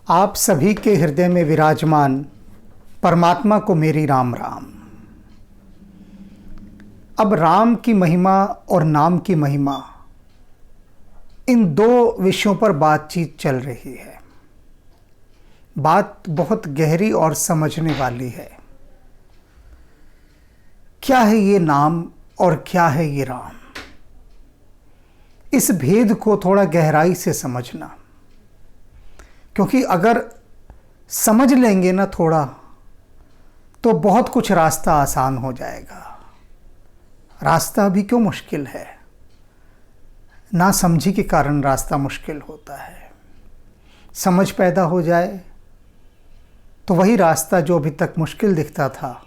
आप सभी के हृदय में विराजमान परमात्मा को मेरी राम राम। अब राम की महिमा और नाम की महिमा, इन दो विषयों पर बातचीत चल रही है। बात बहुत गहरी और समझने वाली है। क्या है ये नाम और क्या है ये राम, इस भेद को थोड़ा गहराई से समझना, क्योंकि अगर समझ लेंगे ना थोड़ा, तो बहुत कुछ रास्ता आसान हो जाएगा। रास्ता भी क्यों मुश्किल है, ना समझी के कारण रास्ता मुश्किल होता है। समझ पैदा हो जाए तो वही रास्ता जो अभी तक मुश्किल दिखता था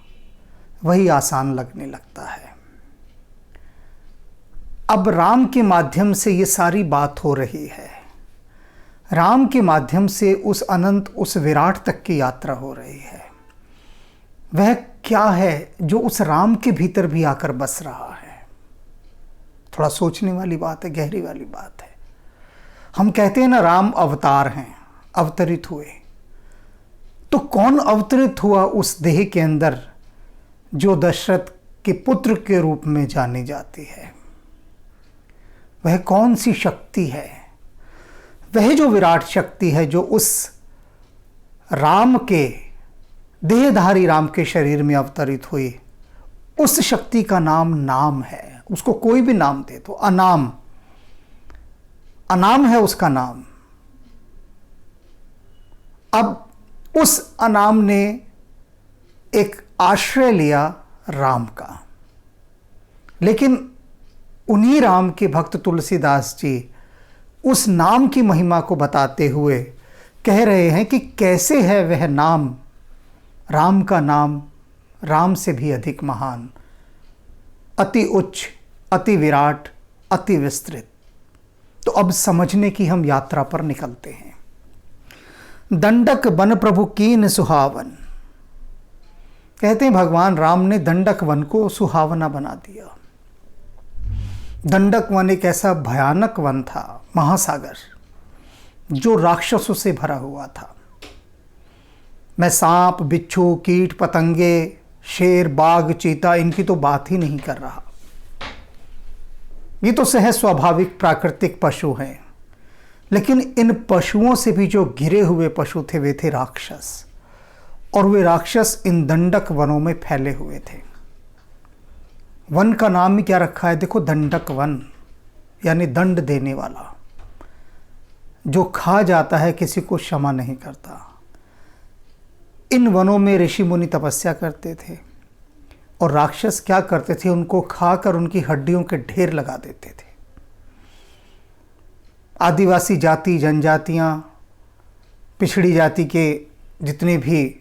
वही आसान लगने लगता है। अब राम के माध्यम से ये सारी बात हो रही है। राम के माध्यम से उस अनंत, उस विराट तक की यात्रा हो रही है। वह क्या है जो उस राम के भीतर भी आकर बस रहा है। थोड़ा सोचने वाली बात है, गहरी वाली बात है। हम कहते हैं ना, राम अवतार हैं, अवतरित हुए। तो कौन अवतरित हुआ उस देह के अंदर जो दशरथ के पुत्र के रूप में जानी जाती है? वह कौन सी शक्ति है? वह जो विराट शक्ति है जो उस राम के, देहधारी राम के शरीर में अवतरित हुई, उस शक्ति का नाम है। उसको कोई भी नाम दे तो अनाम, अनाम है उसका नाम। अब उस अनाम ने एक आश्रय लिया राम का, लेकिन उन्हीं राम के भक्त तुलसीदास जी उस नाम की महिमा को बताते हुए कह रहे हैं कि कैसे है वह नाम, राम का नाम, राम से भी अधिक महान, अति उच्च, अति विराट, अति विस्तृत। तो अब समझने की हम यात्रा पर निकलते हैं। दंडक बन प्रभु कीन सुहावन, कहते हैं भगवान राम ने दंडक वन को सुहावना बना दिया। दंडक वन एक ऐसा भयानक वन था, महासागर, जो राक्षसों से भरा हुआ था। मैं सांप, बिच्छू, कीट पतंगे, शेर, बाघ, चीता, इनकी तो बात ही नहीं कर रहा। ये तो सहज स्वाभाविक प्राकृतिक पशु हैं, लेकिन इन पशुओं से भी जो घिरे हुए पशु थे वे थे राक्षस। और वे राक्षस इन दंडक वनों में फैले हुए थे। वन का नाम ही क्या रखा है देखो, दंडक वन, यानी दंड देने वाला। जो खा जाता है किसी को क्षमा नहीं करता। इन वनों में ऋषि मुनि तपस्या करते थे और राक्षस क्या करते थे, उनको खाकर उनकी हड्डियों के ढेर लगा देते थे। आदिवासी जाति, जनजातियां, पिछड़ी जाति के जितने भी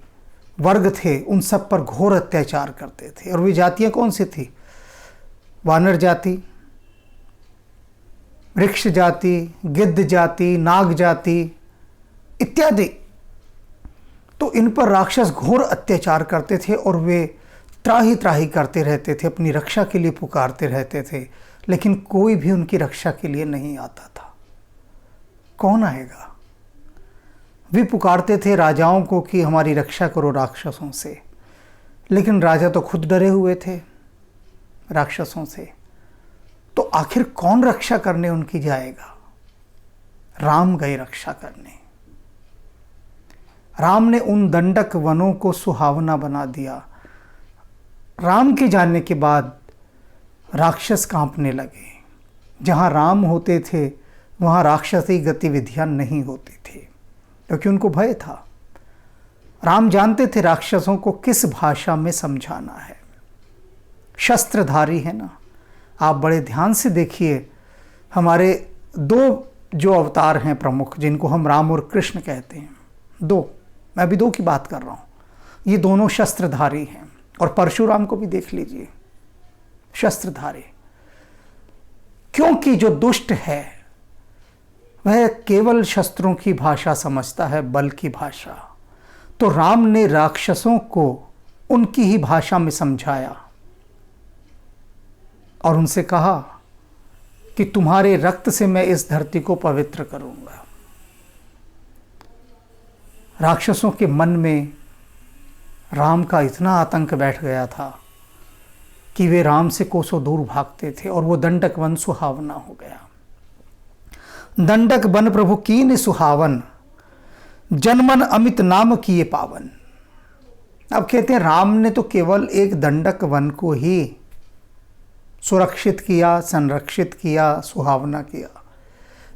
वर्ग थे उन सब पर घोर अत्याचार करते थे। और वे जातियां कौन सी थी? वानर जाति, वृक्ष जाति, गिद्ध जाति, नाग जाति इत्यादि। तो इन पर राक्षस घोर अत्याचार करते थे और वे त्राही त्राही करते रहते थे, अपनी रक्षा के लिए पुकारते रहते थे, लेकिन कोई भी उनकी रक्षा के लिए नहीं आता था। कौन आएगा? वे पुकारते थे राजाओं को कि हमारी रक्षा करो राक्षसों से, लेकिन राजा तो खुद डरे हुए थे राक्षसों से। तो आखिर कौन रक्षा करने उनकी जाएगा? राम गए रक्षा करने। राम ने उन दंडक वनों को सुहावना बना दिया। राम के जाने के बाद राक्षस कांपने लगे। जहाँ राम होते थे वहाँ राक्षसी गतिविधियाँ नहीं होती थी, क्योंकि उनको भय था। राम जानते थे राक्षसों को किस भाषा में समझाना है। शस्त्रधारी है ना, आप बड़े ध्यान से देखिए। हमारे दो जो अवतार हैं प्रमुख, जिनको हम राम और कृष्ण कहते हैं, दो, मैं अभी दो की बात कर रहा हूँ, ये दोनों शस्त्रधारी हैं। और परशुराम को भी देख लीजिए, शस्त्रधारी। क्योंकि जो दुष्ट है वह केवल शस्त्रों की भाषा समझता है, बल की भाषा। तो राम ने राक्षसों को उनकी ही भाषा में समझाया और उनसे कहा कि तुम्हारे रक्त से मैं इस धरती को पवित्र करूंगा। राक्षसों के मन में राम का इतना आतंक बैठ गया था कि वे राम से कोसों दूर भागते थे, और वो दंडक वन सुहावना हो गया। दंडक बन प्रभु कीन सुहावन, जनमन अमित नाम किए पावन। अब कहते हैं राम ने तो केवल एक दंडक वन को ही सुरक्षित किया, संरक्षित किया, सुहावना किया,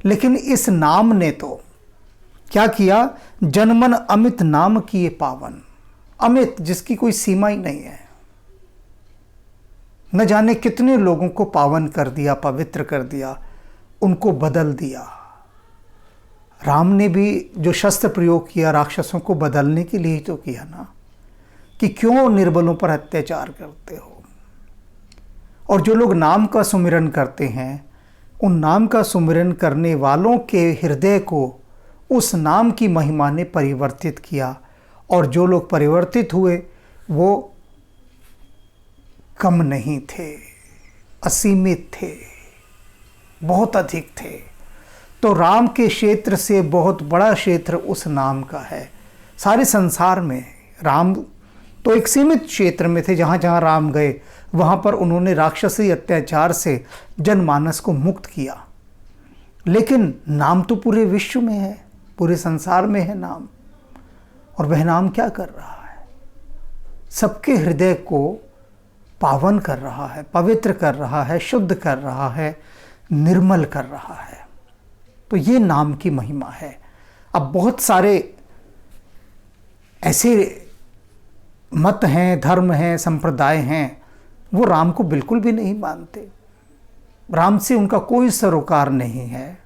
लेकिन इस नाम ने तो क्या किया? जनमन अमित नाम किए पावन। अमित, जिसकी कोई सीमा ही नहीं है, न जाने कितने लोगों को पावन कर दिया, पवित्र कर दिया, उनको बदल दिया। राम ने भी जो शस्त्र प्रयोग किया राक्षसों को बदलने के लिए ही तो किया ना, कि क्यों निर्बलों पर अत्याचार करते हो। और जो लोग नाम का सुमिरन करते हैं, उन नाम का सुमिरन करने वालों के हृदय को उस नाम की महिमा ने परिवर्तित किया, और जो लोग परिवर्तित हुए वो कम नहीं थे, असीमित थे, बहुत अधिक थे। तो राम के क्षेत्र से बहुत बड़ा क्षेत्र उस नाम का है। सारे संसार में राम तो एक सीमित क्षेत्र में थे, जहाँ जहाँ राम गए वहाँ पर उन्होंने राक्षसी अत्याचार से जनमानस को मुक्त किया। लेकिन नाम तो पूरे विश्व में है, पूरे संसार में है नाम। और वह नाम क्या कर रहा है? सबके हृदय को पावन कर रहा है, पवित्र कर रहा है, शुद्ध कर रहा है, निर्मल कर रहा है। तो ये नाम की महिमा है। अब बहुत सारे ऐसे मत हैं, धर्म हैं, संप्रदाय हैं, वो राम को बिल्कुल भी नहीं मानते। राम से उनका कोई सरोकार नहीं है।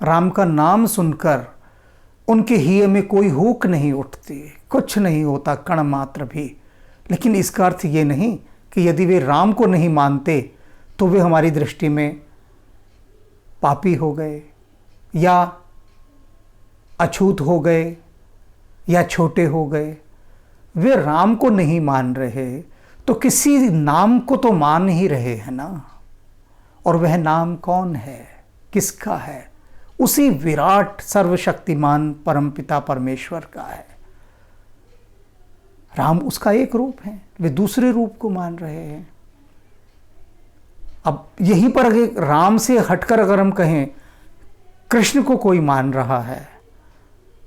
राम का नाम सुनकर उनके हिये में कोई हुक नहीं उठती, कुछ नहीं होता, कण मात्र भी। लेकिन इसका अर्थ ये नहीं कि यदि वे राम को नहीं मानते तो वे हमारी दृष्टि में पापी हो गए, या अछूत हो गए, या छोटे हो गए। वे राम को नहीं मान रहे तो किसी नाम को तो मान ही रहे हैं ना। और वह नाम कौन है, किसका है? उसी विराट सर्वशक्तिमान परमपिता परमेश्वर का है। राम उसका एक रूप है, वे दूसरे रूप को मान रहे हैं। अब यहीं पर अगर राम से हटकर अगर हम कहें कृष्ण को कोई मान रहा है,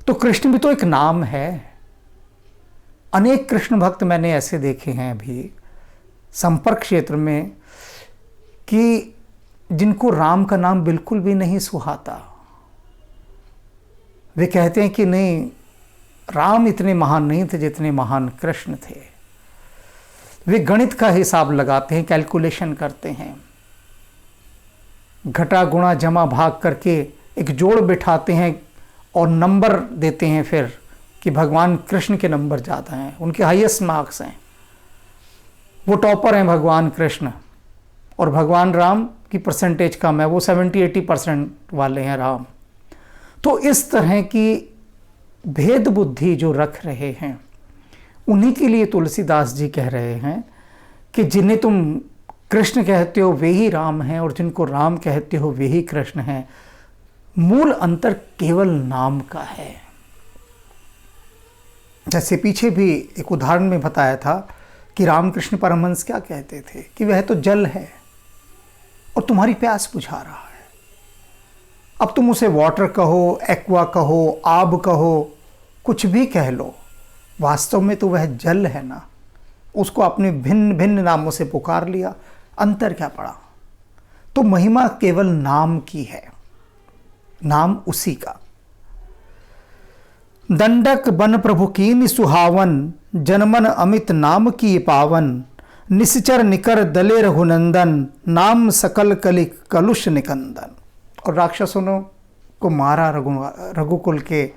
तो कृष्ण भी तो एक नाम है। अनेक कृष्ण भक्त मैंने ऐसे देखे हैं अभी संपर्क क्षेत्र में कि जिनको राम का नाम बिल्कुल भी नहीं सुहाता। वे कहते हैं कि नहीं, राम इतने महान नहीं थे जितने महान कृष्ण थे। वे गणित का हिसाब लगाते हैं, कैलकुलेशन करते हैं, घटा गुणा जमा भाग करके एक जोड़ बिठाते हैं और नंबर देते हैं फिर कि भगवान कृष्ण के नंबर ज़्यादा हैं, उनके हाईएस्ट मार्क्स हैं, वो टॉपर हैं भगवान कृष्ण, और भगवान राम की परसेंटेज कम है, वो 70-80% वाले हैं राम। तो इस तरह की भेद बुद्धि जो रख रहे हैं, उन्हीं के लिए तुलसीदास जी कह रहे हैं कि जिन्हें तुम कृष्ण कहते हो वे ही राम हैं, और जिनको राम कहते हो वे ही कृष्ण हैं। मूल अंतर केवल नाम का है। जैसे पीछे भी एक उदाहरण में बताया था कि रामकृष्ण परमहंस क्या कहते थे कि वह तो जल है और तुम्हारी प्यास बुझा रहा है। अब तुम उसे वाटर कहो, एक्वा कहो, आब कहो, कुछ भी कह लो, वास्तव में तो वह जल है ना। उसको अपने भिन्न भिन्न नामों से पुकार लिया, अंतर क्या पड़ा? तो महिमा केवल नाम की है, नाम उसी का। दंडक बन प्रभु कीन सुहावन, जनमन अमित नाम की पावन, निश्चर निकर दले रघुनंदन, नाम सकल कलिक कलुष निकंदन। और राक्षसों को मारा रघुकुल के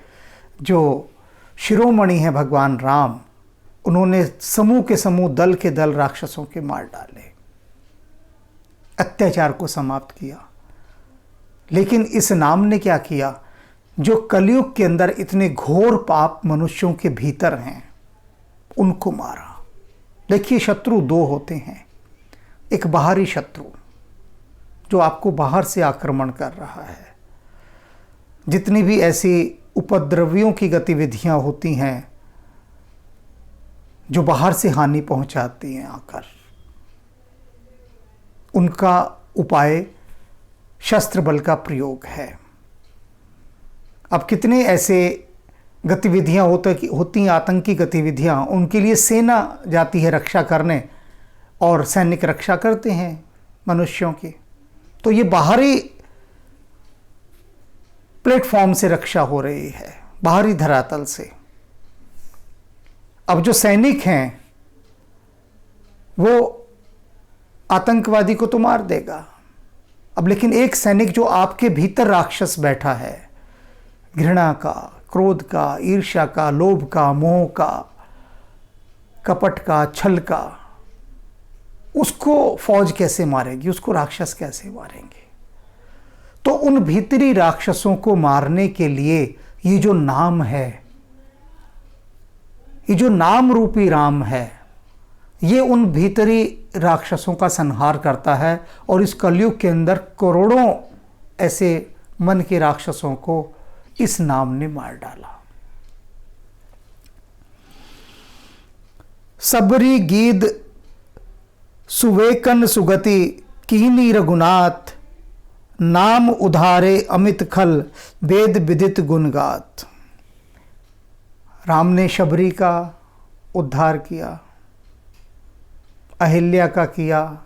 जो शिरोमणि हैं भगवान राम, उन्होंने समूह के समूह, दल के दल राक्षसों के मार डाले, अत्याचार को समाप्त किया। लेकिन इस नाम ने क्या किया? जो कलयुग के अंदर इतने घोर पाप मनुष्यों के भीतर हैं, उनको मारा। देखिए, शत्रु दो होते हैं। एक बाहरी शत्रु जो आपको बाहर से आक्रमण कर रहा है। जितनी भी ऐसी उपद्रवियों की गतिविधियां होती हैं जो बाहर से हानि पहुंचाती हैं आकर, उनका उपाय शस्त्र बल का प्रयोग है। अब कितने ऐसे गतिविधियां होती हैं, आतंकी गतिविधियां, उनके लिए सेना जाती है रक्षा करने और सैनिक रक्षा करते हैं मनुष्यों की। तो ये बाहरी प्लेटफॉर्म से रक्षा हो रही है, बाहरी धरातल से। अब जो सैनिक हैं वो आतंकवादी को तो मार देगा, अब लेकिन एक सैनिक जो आपके भीतर राक्षस बैठा है, घृणा का, क्रोध का, ईर्ष्या का, लोभ का, मोह का, कपट का, छल का, उसको फौज कैसे मारेगी, उसको राक्षस कैसे मारेंगे? तो उन भीतरी राक्षसों को मारने के लिए ये जो नाम है, ये जो नाम रूपी राम है, ये उन भीतरी राक्षसों का संहार करता है। और इस कलयुग के अंदर करोड़ों ऐसे मन के राक्षसों को इस नाम ने मार डाला। सबरी गीद सुवेकन सुगति कीनी रघुनाथ, नाम उधारे अमित खल वेद विदित गुणगात। राम ने शबरी का उद्धार किया, अहिल्या का किया,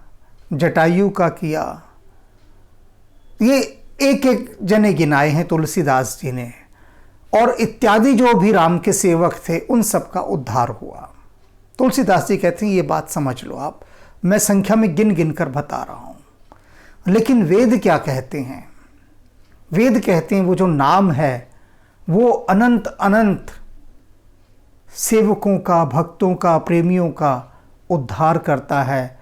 जटायु का किया, ये एक एक जने गिनाए हैं तुलसीदास जी ने, और इत्यादि जो भी राम के सेवक थे उन सब का उद्धार हुआ। तुलसीदास जी कहते हैं ये बात समझ लो आप, मैं संख्या में गिन गिन कर बता रहा हूँ। लेकिन वेद क्या कहते हैं? वेद कहते हैं वो जो नाम है वो अनंत अनंत सेवकों का, भक्तों का, प्रेमियों का उद्धार करता है,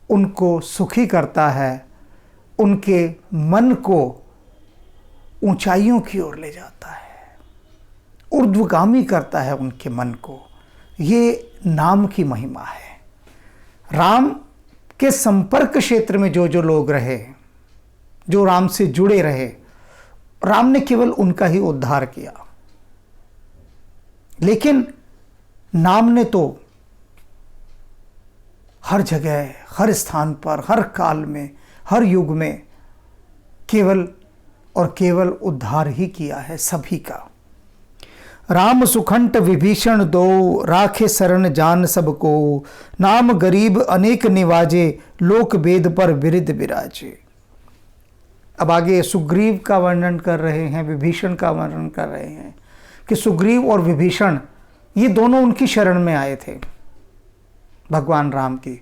उनको सुखी करता है, उनके मन को ऊंचाइयों की ओर ले जाता है, ऊर्ध्वगामी करता है उनके मन को। ये नाम की महिमा है। राम के संपर्क क्षेत्र में जो जो लोग रहे, जो राम से जुड़े रहे, राम ने केवल उनका ही उद्धार किया। लेकिन नाम ने तो हर जगह, हर स्थान पर, हर काल में, हर युग में केवल और केवल उद्धार ही किया है सभी का। राम सुखंट विभीषण दो, राखे शरण जान सबको, नाम गरीब अनेक निवाजे, लोक वेद पर विरिध विराजे। अब आगे सुग्रीव का वर्णन कर रहे हैं, विभीषण का वर्णन कर रहे हैं कि सुग्रीव और विभीषण ये दोनों उनकी शरण में आए थे भगवान राम की।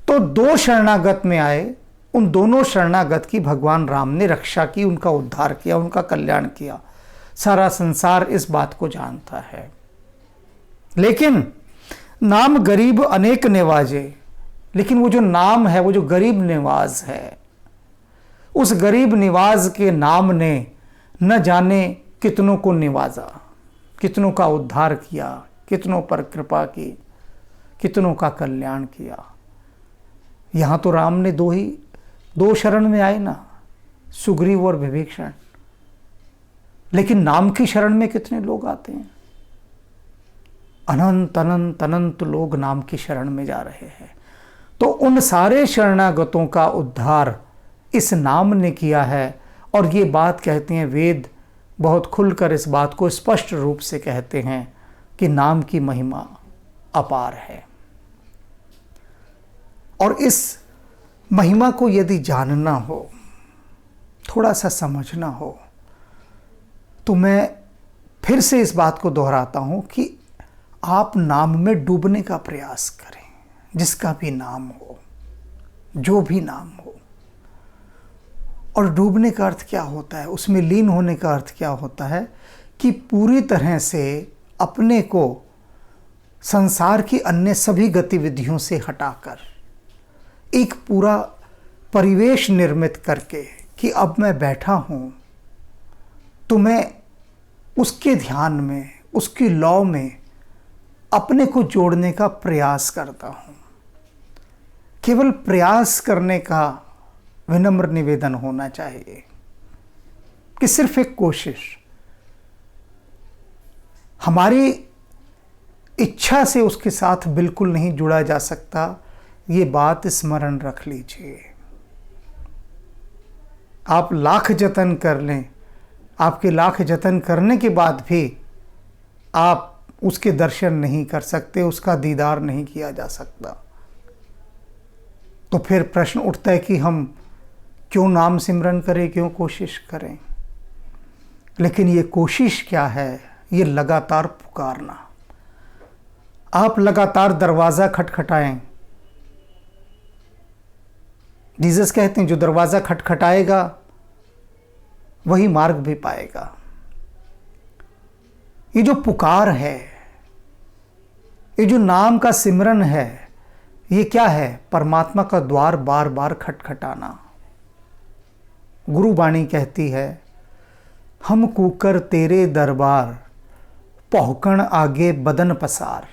तो दो शरणागत में आए, उन दोनों शरणागत की भगवान राम ने रक्षा की, उनका उद्धार किया, उनका कल्याण किया। सारा संसार इस बात को जानता है। लेकिन नाम गरीब अनेक निवाजे, लेकिन वो जो नाम है, वो जो गरीब निवाज है, उस गरीब निवाज के नाम ने न जाने कितनों को निवाजा, कितनों का उद्धार किया, कितनों पर कृपा की, कितनों का कल्याण किया। यहाँ तो राम ने दो शरण में आए ना, सुग्रीव और विभीषण, लेकिन नाम की शरण में कितने लोग आते हैं? अनंत अनंत अनंत लोग नाम की शरण में जा रहे हैं। तो उन सारे शरणागतों का उद्धार इस नाम ने किया है। और ये बात कहते हैं वेद, बहुत खुलकर इस बात को स्पष्ट रूप से कहते हैं कि नाम की महिमा अपार है। और इस महिमा को यदि जानना हो, थोड़ा सा समझना हो, तो मैं फिर से इस बात को दोहराता हूं कि आप नाम में डूबने का प्रयास करें, जिसका भी नाम हो, जो भी नाम हो। और डूबने का अर्थ क्या होता है, उसमें लीन होने का अर्थ क्या होता है कि पूरी तरह से अपने को संसार की अन्य सभी गतिविधियों से हटाकर एक पूरा परिवेश निर्मित करके कि अब मैं बैठा हूँ तो मैं उसके ध्यान में, उसकी लौ में अपने को जोड़ने का प्रयास करता हूँ। केवल प्रयास करने का विनम्र निवेदन होना चाहिए कि सिर्फ एक कोशिश, हमारी इच्छा से उसके साथ बिल्कुल नहीं जुड़ा जा सकता। ये बात स्मरण रख लीजिए। आप लाख जतन कर लें, आपके लाख जतन करने के बाद भी आप उसके दर्शन नहीं कर सकते, उसका दीदार नहीं किया जा सकता। तो फिर प्रश्न उठता है कि हम क्यों नाम सिमरन करें, क्यों कोशिश करें। लेकिन ये कोशिश क्या है? ये लगातार पुकारना। आप लगातार दरवाज़ा खटखटाएं। जीसस कहते हैं जो दरवाज़ा खटखटाएगा वही मार्ग भी पाएगा। ये जो पुकार है, ये जो नाम का सिमरन है, ये क्या है? परमात्मा का द्वार बार बार खटखटाना। गुरुवाणी कहती है, हम कूकर तेरे दरबार, पहुकण आगे बदन पसार।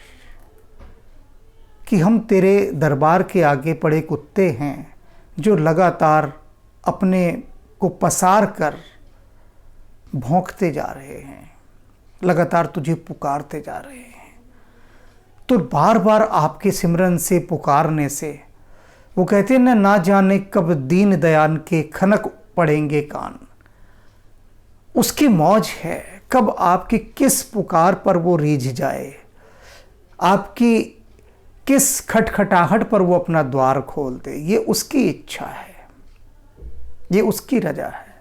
कि हम तेरे दरबार के आगे पड़े कुत्ते हैं जो लगातार अपने को पसार कर भौंकते जा रहे हैं, लगातार तुझे पुकारते जा रहे हैं। तो बार बार आपके सिमरन से, पुकारने से, वो कहते हैं ना जाने कब दीन दयाल के खनक पड़ेंगे कान। उसकी मौज है कब आपकी किस पुकार पर वो रीझ जाए, आपकी किस खटखटाहट पर वो अपना द्वार खोल दे। ये उसकी इच्छा है, ये उसकी रजा है।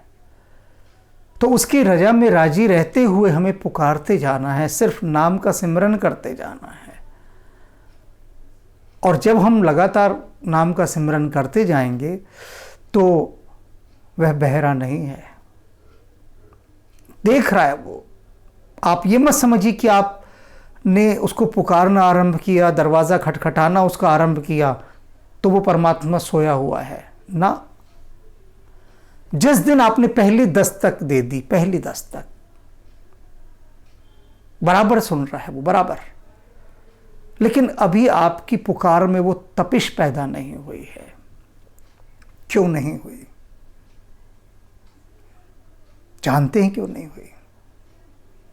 तो उसकी रजा में राजी रहते हुए हमें पुकारते जाना है, सिर्फ नाम का सिमरन करते जाना है। और जब हम लगातार नाम का सिमरन करते जाएंगे तो वह बहरा नहीं है, देख रहा है वो। आप ये मत समझिए कि आपने उसको पुकारना आरंभ किया, दरवाज़ा खटखटाना उसका आरंभ किया तो वो परमात्मा सोया हुआ है ना। जिस दिन आपने पहली दस्तक दे दी, पहली दस्तक, बराबर सुन रहा है वो, बराबर। लेकिन अभी आपकी पुकार में वो तपिश पैदा नहीं हुई है। क्यों नहीं हुई? जानते हैं क्यों नहीं हुई?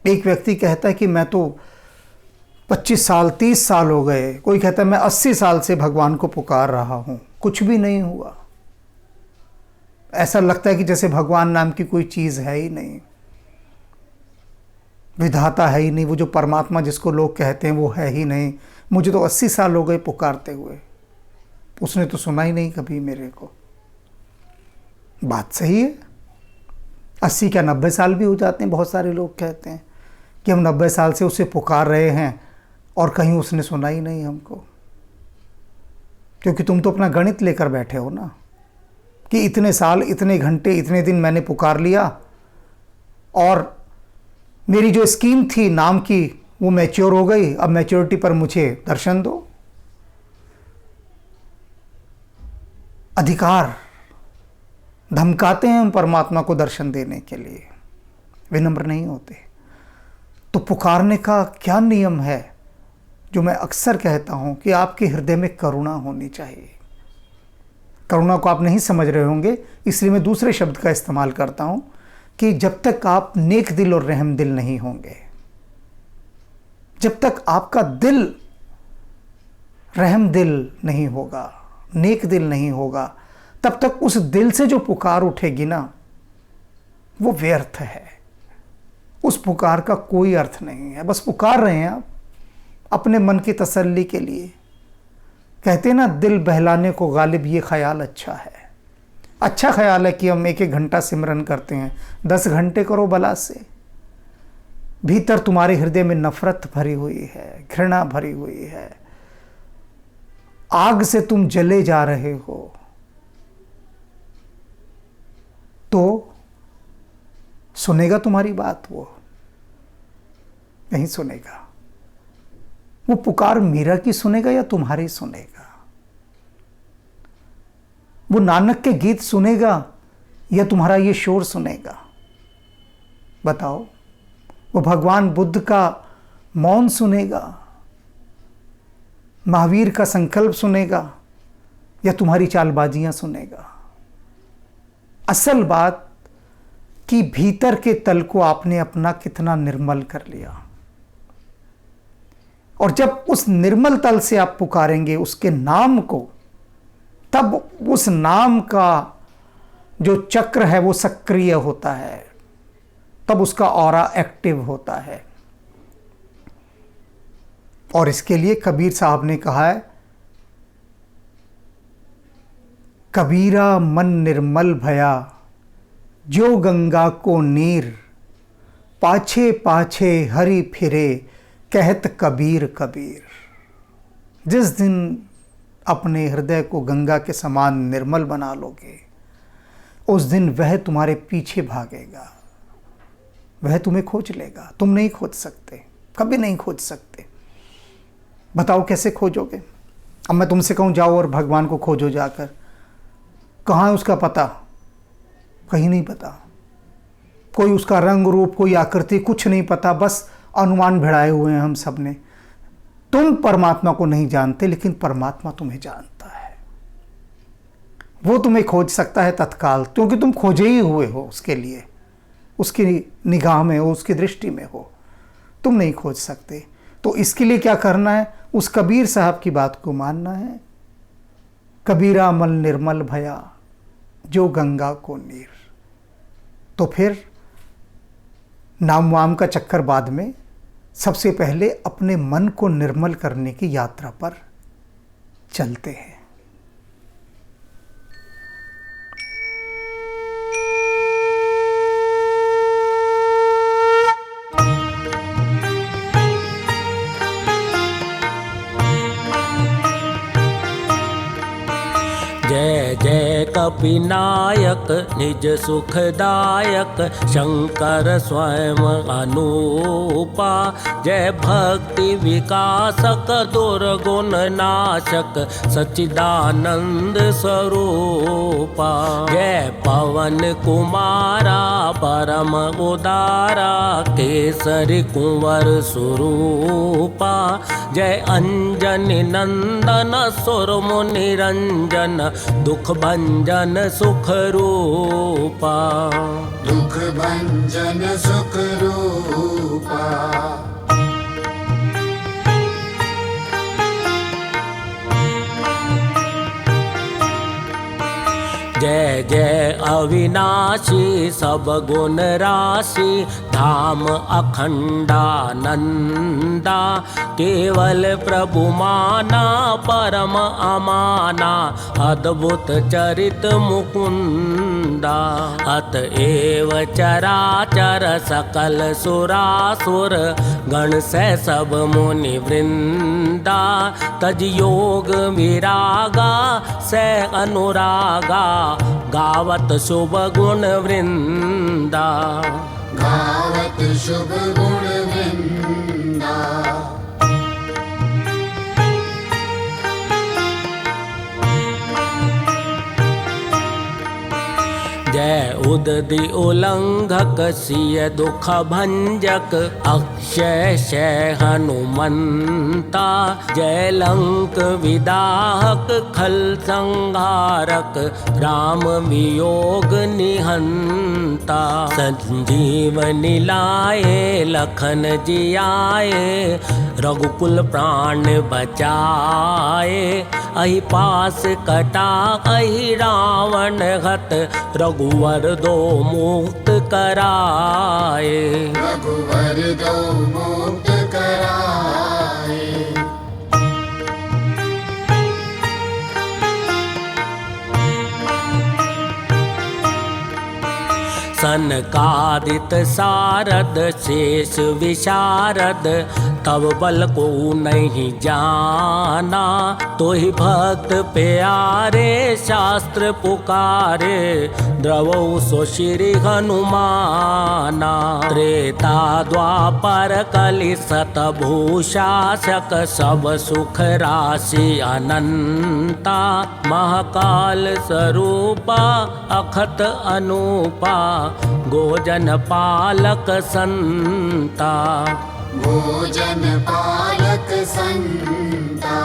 एक व्यक्ति कहता है कि मैं तो 25 साल 30 साल हो गए, कोई कहता है मैं 80 साल से भगवान को पुकार रहा हूं, कुछ भी नहीं हुआ। ऐसा लगता है कि जैसे भगवान नाम की कोई चीज है ही नहीं, विधाता है ही नहीं, वो जो परमात्मा जिसको लोग कहते हैं वो है ही नहीं। मुझे तो 80 साल हो गए पुकारते हुए, उसने तो सुना ही नहीं कभी मेरे को। बात सही है, 80 क्या 90 साल भी हो जाते हैं। बहुत सारे लोग कहते हैं कि हम 90 साल से उसे पुकार रहे हैं और कहीं उसने सुना ही नहीं हमको। क्योंकि तुम तो अपना गणित लेकर बैठे हो ना, कि इतने साल, इतने घंटे, इतने दिन मैंने पुकार लिया और मेरी जो स्कीम थी नाम की वो मैच्योर हो गई, अब मैच्योरिटी पर मुझे दर्शन दो। अधिकार धमकाते हैं हम परमात्मा को दर्शन देने के लिए, विनम्र नहीं होते। तो पुकारने का क्या नियम है? जो मैं अक्सर कहता हूं कि आपके हृदय में करुणा होनी चाहिए। करुणा को आप नहीं समझ रहे होंगे, इसलिए मैं दूसरे शब्द का इस्तेमाल करता हूं कि जब तक आप नेक दिल और रहम दिल नहीं होंगे, जब तक आपका दिल रहम दिल नहीं होगा, नेक दिल नहीं होगा, तब तक उस दिल से जो पुकार उठेगी ना, वो व्यर्थ है। उस पुकार का कोई अर्थ नहीं है। बस पुकार रहे हैं आप अपने मन की तसल्ली के लिए। कहते हैं ना, दिल बहलाने को गालिब ये ख्याल अच्छा है। अच्छा ख्याल है कि हम 1-1 घंटा सिमरन करते हैं, 10 घंटे करो भला से। भीतर तुम्हारे हृदय में नफरत भरी हुई है, घृणा भरी हुई है, आग से तुम जले जा रहे हो, तो सुनेगा तुम्हारी बात? वो नहीं सुनेगा। वो पुकार मीरा की सुनेगा या तुम्हारी सुनेगा? वो नानक के गीत सुनेगा या तुम्हारा ये शोर सुनेगा? बताओ। वो भगवान बुद्ध का मौन सुनेगा, महावीर का संकल्प सुनेगा या तुम्हारी चालबाजियां सुनेगा? असल बात कि भीतर के तल को आपने अपना कितना निर्मल कर लिया। और जब उस निर्मल तल से आप पुकारेंगे उसके नाम को, तब उस नाम का जो चक्र है वो सक्रिय होता है, तब उसका ऑरा एक्टिव होता है। और इसके लिए कबीर साहब ने कहा है, कबीरा मन निर्मल भया जो गंगा को नीर, पाछे पाछे हरि फिरे कहत कबीर कबीर। जिस दिन अपने हृदय को गंगा के समान निर्मल बना लोगे, उस दिन वह तुम्हारे पीछे भागेगा, वह तुम्हें खोज लेगा। तुम नहीं खोज सकते, कभी नहीं खोज सकते। बताओ कैसे खोजोगे? अब मैं तुमसे कहूँ जाओ और भगवान को खोजो जाकर, कहाँ है उसका पता? कहीं नहीं पता। कोई उसका रंग रूप, कोई आकृति, कुछ नहीं पता। बस अनुमान भिड़ाए हुए हैं हम सब ने। तुम परमात्मा को नहीं जानते, लेकिन परमात्मा तुम्हें जानता है। वो तुम्हें खोज सकता है तत्काल, क्योंकि तुम खोजे ही हुए हो उसके लिए, उसकी निगाह में हो, उसकी दृष्टि में हो। तुम नहीं खोज सकते। तो इसके लिए क्या करना है? उस कबीर साहब की बात को मानना है। कबीरा मन निर्मल भया जो गंगा को नीर। तो फिर नाम वाम का चक्कर बाद में, सबसे पहले अपने मन को निर्मल करने की यात्रा पर चलते हैं। जय जय कपिनायक निज सुखदायक, शंकर स्वयं अनूपा। जय भक्ति विकासक दुर्गुण नाशक, सच्चिदानंद स्वरूपा। जय पवन कुमारा परम उदारा, केसरी कुंवर स्वरूपा। जय अंजनी नंदन सुर मुनि रंजन, दुख भंजन सुख रूपा। दुख भंजन सुख रूपा। जय जय अविनाशी सब गुण राशि, धाम अखंडानंदा। केवल प्रभु माना परम अमाना, अद्भुत चरित मुकुंदा। अतएव चराचर सकल सुरासुर, गण से सब मुनि वृंदा। तज योग विरागा से अनुरागा, गावत शुभ गुण वृंदा। गावत शुभ गुण वृंदा। जय उदधि उल्लंघक सिय दुख भंजक, अक्षय शय हनुमंता। जय लंक विदाहक खल संहारक, राम वियोग निहंता। संजीवनी लाए लखन जियाए, रघुकुल प्राण बचाए। अहि पास कटा अहि रावण हत, रघुवर दो मुक्त कराए। रघुवर दो मुक्त कराए। सनकादित सारद शेष विशारद, तब बल को नहीं जाना। तो ही भक्त प्यारे शास्त्र पुकारे, द्रवौ सो श्री हनुमाना। त्रेता द्वापर कलि सतभूषाशक, सब सुख राशि अनंता। महाकाल स्वरूपा अखत अनूपा, गोजन पालक संता। भोजन पालक संता।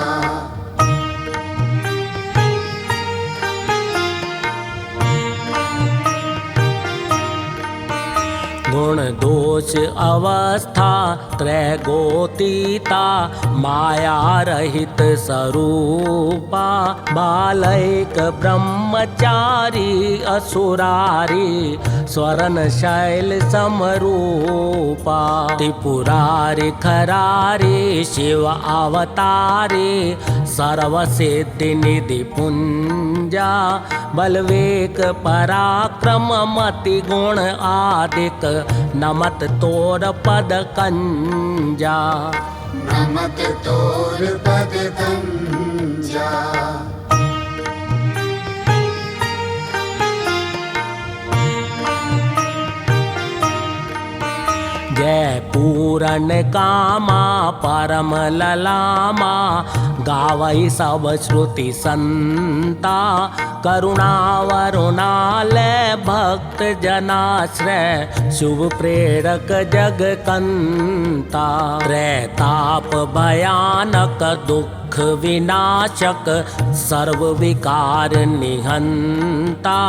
गुण दोष अवस्था त्रैगोतीता माया रहित स्वरूपा बालैक ब्रह्मचारी असुरारी स्वर्ण शैल समरूपा त्रिपुरारी खरारी शिव अवतारी सर्वसिद्धि निधि पुंजा बलवेक पराक्रम मति गुण आदिक नमत तोर पद कंजा नमत तोर पद कंजा। जय पूरन कामा परम ललामा गावई सब श्रुति संता करुणा वरुणालय भक्त जनाश्रय शुभ प्रेरक जग कंता त्रैताप भयानक दुख विनाशक सर्व विकार निहंता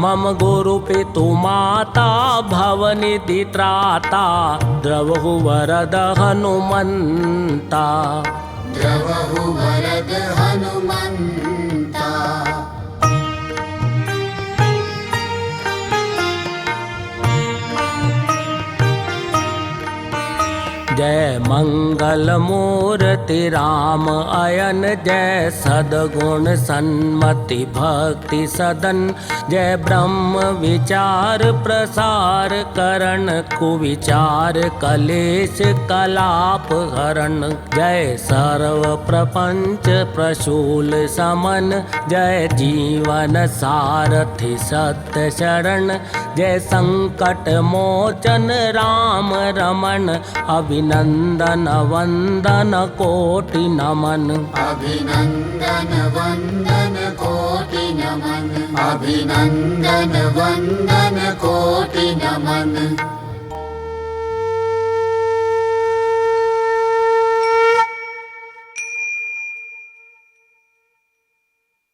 मम गुरु पितु माता भवनिधि त्राता द्रवहु वरद हनुमंता द्रवहु वरद हनुमंता। जय मंगल मूर्ति राम अयन जय सद्गुण सन्मति भक्ति सदन जय ब्रह्म विचार प्रसार करण कुविचार कलेश कलाप हरण जय सर्व प्रपंच प्रशूल समन जय जीवन सारथि सत्य शरण जय संकट मोचन राम रमण अभिनंदन वंदन कोटि नमन अभिनंदन वंदन कोटि नमन अभिनंदन वंदन कोटि नमन।